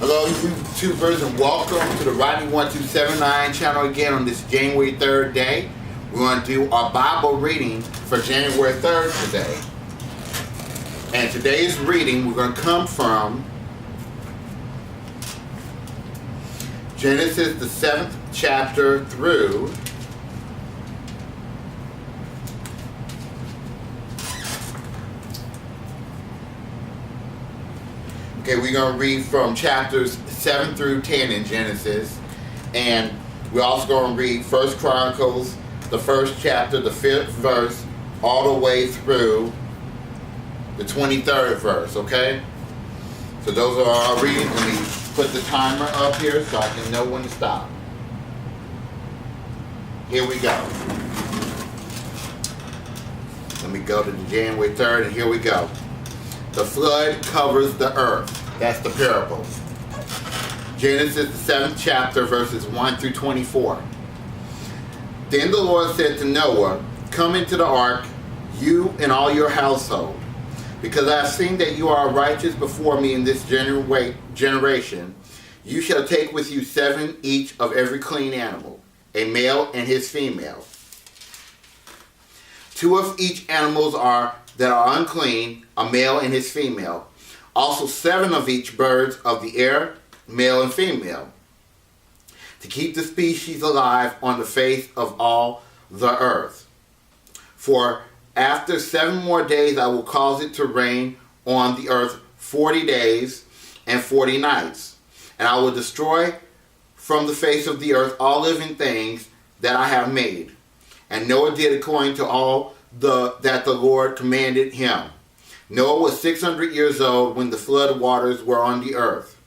Hello, YouTubers, and welcome to the Rodney1279 channel again on this January 3rd day. We're going to do our Bible reading for January 3rd today. And today's reading, we're going to come from Genesis, the 7th chapter through we're going to read from chapters 7 through 10 in Genesis. And we're also going to read 1 Chronicles, the 1st chapter, the 5th verse, all the way through the 23rd verse, okay? So those are our readings. Let me put the timer up here so I can know when to stop. Here we go. Let me go to the January 3rd, and here we go. The flood covers the earth. That's the parable. Genesis, the 7th chapter, verses 1 through 24. Then the Lord said to Noah, "Come into the ark, you and all your household, because I have seen that you are righteous before me in this generation. You shall take with you 7 each of every clean animal, a male and his female. 2 of each animals that are unclean, a male and his female. Also 7 of each birds of the air, male and female, to keep the species alive on the face of all the earth. For after 7 more days I will cause it to rain on the earth 40 days and 40 nights. And I will destroy from the face of the earth all living things that I have made." And Noah did according to all that the Lord commanded him. Noah was 600 years old when the flood waters were on the earth.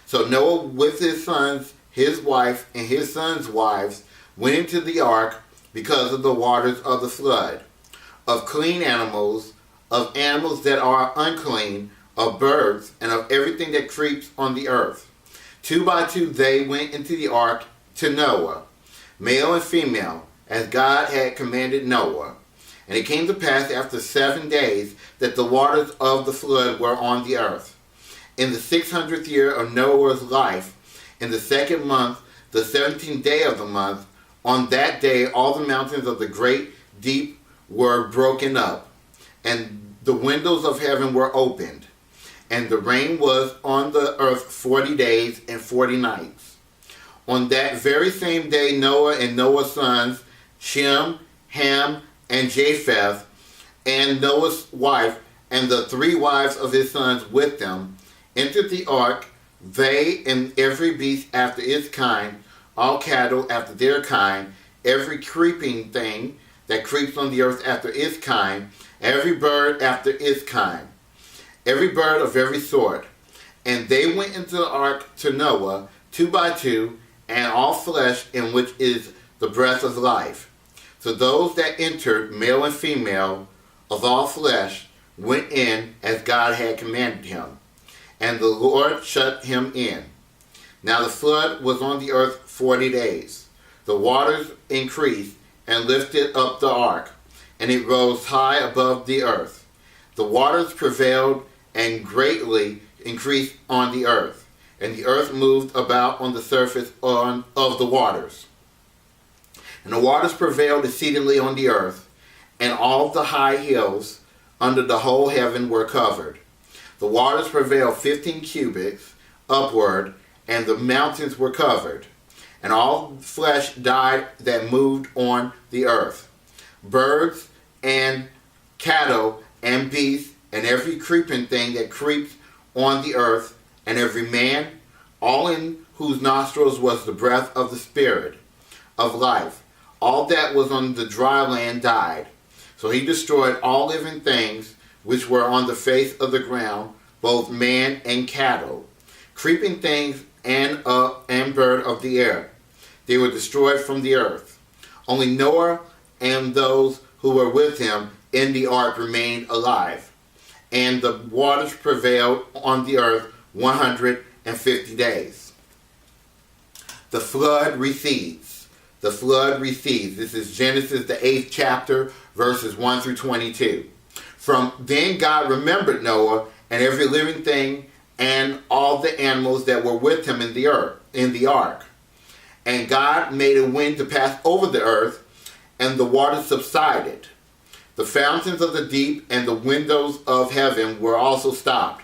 So Noah with his sons, his wife, and his sons' wives went into the ark because of the waters of the flood, of clean animals, of animals that are unclean, of birds, and of everything that creeps on the earth. 2 by 2 they went into the ark to Noah, male and female, as God had commanded Noah. And it came to pass after 7 days that the waters of the flood were on the earth. In the 600th year of Noah's life, in the 2nd month, the 17th day of the month, on that day all the mountains of the great deep were broken up, and the windows of heaven were opened, and the rain was on the earth 40 days and 40 nights. On that very same day Noah and Noah's sons, Shem, Ham, and Japheth, and Noah's wife, and the 3 wives of his sons with them, entered the ark, they and every beast after its kind, all cattle after their kind, every creeping thing that creeps on the earth after its kind, every bird after its kind, every bird of every sort. And they went into the ark to Noah, 2 by 2, and all flesh in which is the breath of life. So those that entered, male and female, of all flesh, went in as God had commanded him. And the Lord shut him in. Now the flood was on the earth 40 days. The waters increased and lifted up the ark, and it rose high above the earth. The waters prevailed and greatly increased on the earth, and the earth moved about on the surface of the waters. And the waters prevailed exceedingly on the earth, and all the high hills under the whole heaven were covered. The waters prevailed 15 cubits upward, and the mountains were covered. And all flesh died that moved on the earth, birds and cattle and beasts, and every creeping thing that creeps on the earth, and every man, all in whose nostrils was the breath of the Spirit of life. All that was on the dry land died. So he destroyed all living things which were on the face of the ground, both man and cattle, creeping things and bird of the air. They were destroyed from the earth. Only Noah and those who were with him in the ark remained alive. And the waters prevailed on the earth 150 days. The flood recedes. The flood recedes. This is Genesis, the 8th chapter, verses 1 through 22. From then God remembered Noah and every living thing and all the animals that were with him in the ark. And God made a wind to pass over the earth, and the waters subsided. The fountains of the deep and the windows of heaven were also stopped,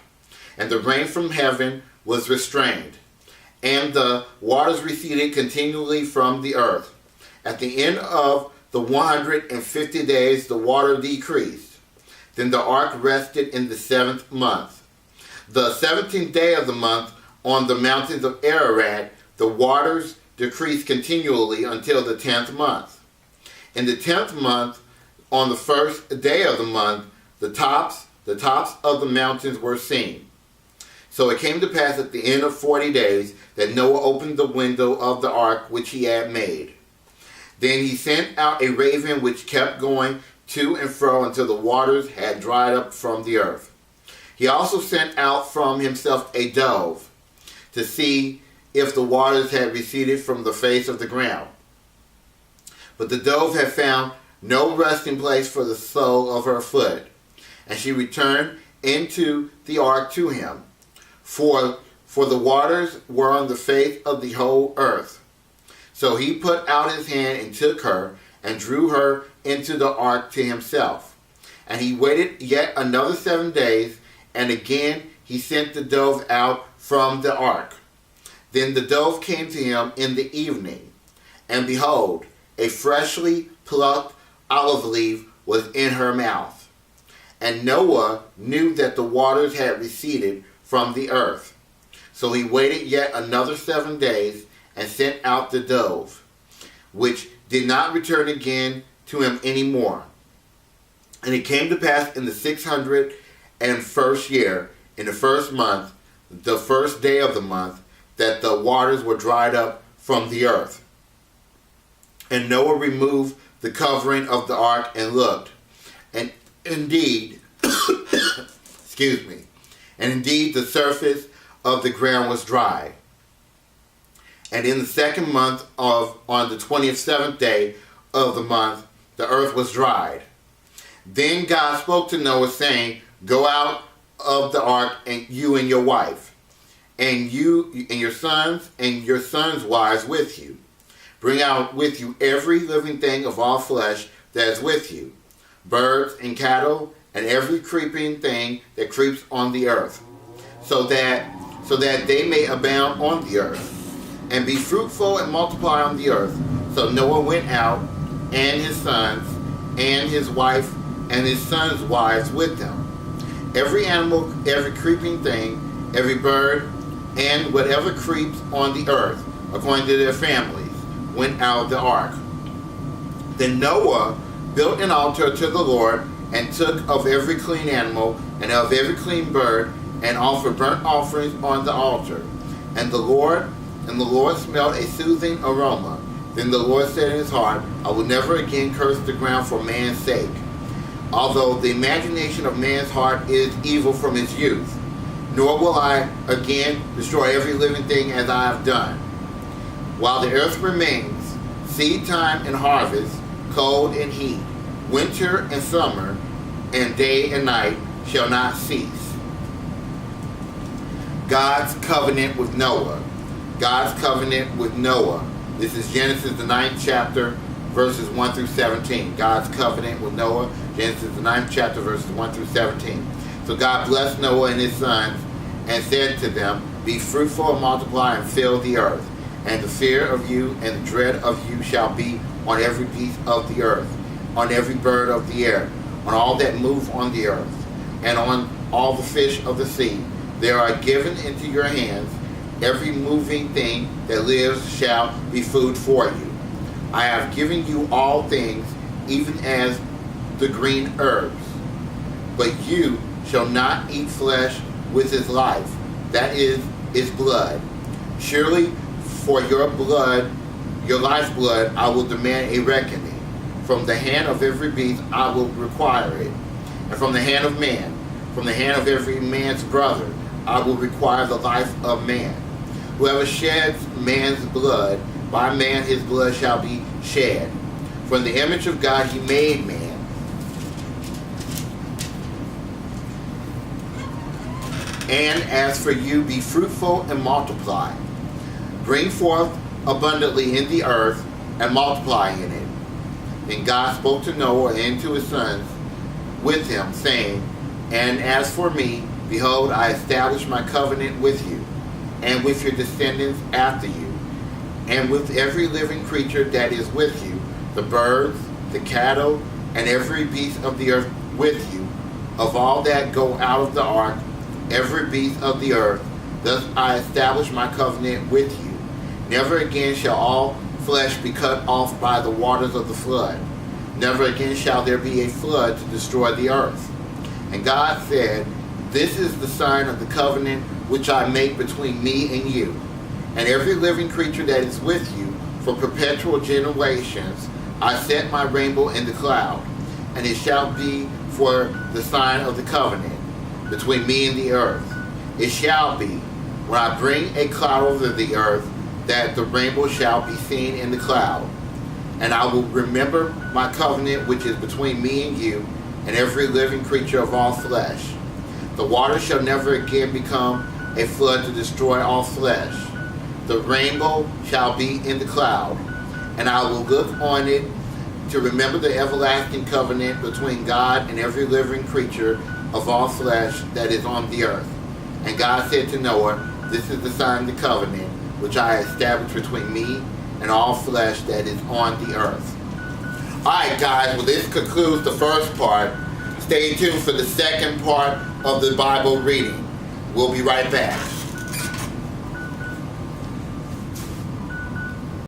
and the rain from heaven was restrained, and the waters receded continually from the earth. At the end of the 150 days, the water decreased. Then the ark rested in the 7th month. The 17th day of the month, on the mountains of Ararat, the waters decreased continually until the 10th month. In the 10th month, on the 1st day of the month, the tops of the mountains were seen. So it came to pass at the end of 40 days that Noah opened the window of the ark which he had made. Then he sent out a raven which kept going to and fro until the waters had dried up from the earth. He also sent out from himself a dove to see if the waters had receded from the face of the ground. But the dove had found no resting place for the sole of her foot, and she returned into the ark to him. For the waters were on the face of the whole earth. So he put out his hand and took her, and drew her into the ark to himself. And he waited yet another 7 days, and again he sent the dove out from the ark. Then the dove came to him in the evening, and behold, a freshly plucked olive leaf was in her mouth. And Noah knew that the waters had receded from the earth. So he waited yet another 7 days, and sent out the dove, which did not return again to him any more. And it came to pass in the 601st year, in the 1st month, the 1st day of the month, that the waters were dried up from the earth. And Noah removed the covering of the ark and looked, and indeed, excuse me, and indeed the surface of the ground was dry. And in the 2nd month on the 27th day of the month, the earth was dried. Then God spoke to Noah, saying, Go out of the ark, and you and your wife, and you and your sons and your sons' wives with you. Bring out with you every living thing of all flesh that is with you, birds and cattle, and every creeping thing that creeps on the earth, so that they may abound on the earth, and be fruitful and multiply on the earth. So Noah went out, and his sons, and his wife, and his sons' wives with him. Every animal, every creeping thing, every bird, and whatever creeps on the earth, according to their families, went out of the ark. Then Noah built an altar to the Lord, and took of every clean animal, and of every clean bird, and offered burnt offerings on the altar. And the Lord smelled a soothing aroma. Then the Lord said in his heart, I will never again curse the ground for man's sake, although the imagination of man's heart is evil from his youth. Nor will I again destroy every living thing as I have done. While the earth remains, seed time and harvest, cold and heat, winter and summer, and day and night shall not cease. God's covenant with Noah. God's covenant with Noah. This is Genesis the 9th chapter, verses 1 through 17. God's covenant with Noah. Genesis the 9th chapter, verses 1 through 17. So God blessed Noah and his sons, and said to them, Be fruitful and multiply, and fill the earth. And the fear of you and the dread of you shall be on every beast of the earth, on every bird of the air, on all that move on the earth, and on all the fish of the sea. There are given into your hands. Every moving thing that lives shall be food for you. I have given you all things, even as the green herbs. But you shall not eat flesh with its life, that is, its blood. Surely for your blood, your life's blood, I will demand a reckoning. From the hand of every beast I will require it. And from the hand of man, from the hand of every man's brother, I will require the life of man. Whoever sheds man's blood, by man his blood shall be shed. From the image of God he made man. And as for you, be fruitful and multiply. Bring forth abundantly in the earth and multiply in it. Then God spoke to Noah and to his sons with him, saying, And as for me, behold, I establish my covenant with you, and with your descendants after you, and with every living creature that is with you, the birds, the cattle, and every beast of the earth with you, of all that go out of the ark, every beast of the earth. Thus I establish my covenant with you. Never again shall all flesh be cut off by the waters of the flood. Never again shall there be a flood to destroy the earth. And God said, This is the sign of the covenant which I make between me and you, and every living creature that is with you for perpetual generations. I set my rainbow in the cloud, and it shall be for the sign of the covenant between me and the earth. It shall be, when I bring a cloud over the earth, that the rainbow shall be seen in the cloud. And I will remember my covenant which is between me and you, and every living creature of all flesh. The water shall never again become a flood to destroy all flesh. The rainbow shall be in the cloud, and I will look on it to remember the everlasting covenant between God and every living creature of all flesh that is on the earth. And God said to Noah, This is the sign of the covenant which I established between me and all flesh that is on the earth. Alright guys, well this concludes the first part. Stay tuned for the second part of the Bible reading. We'll be right back.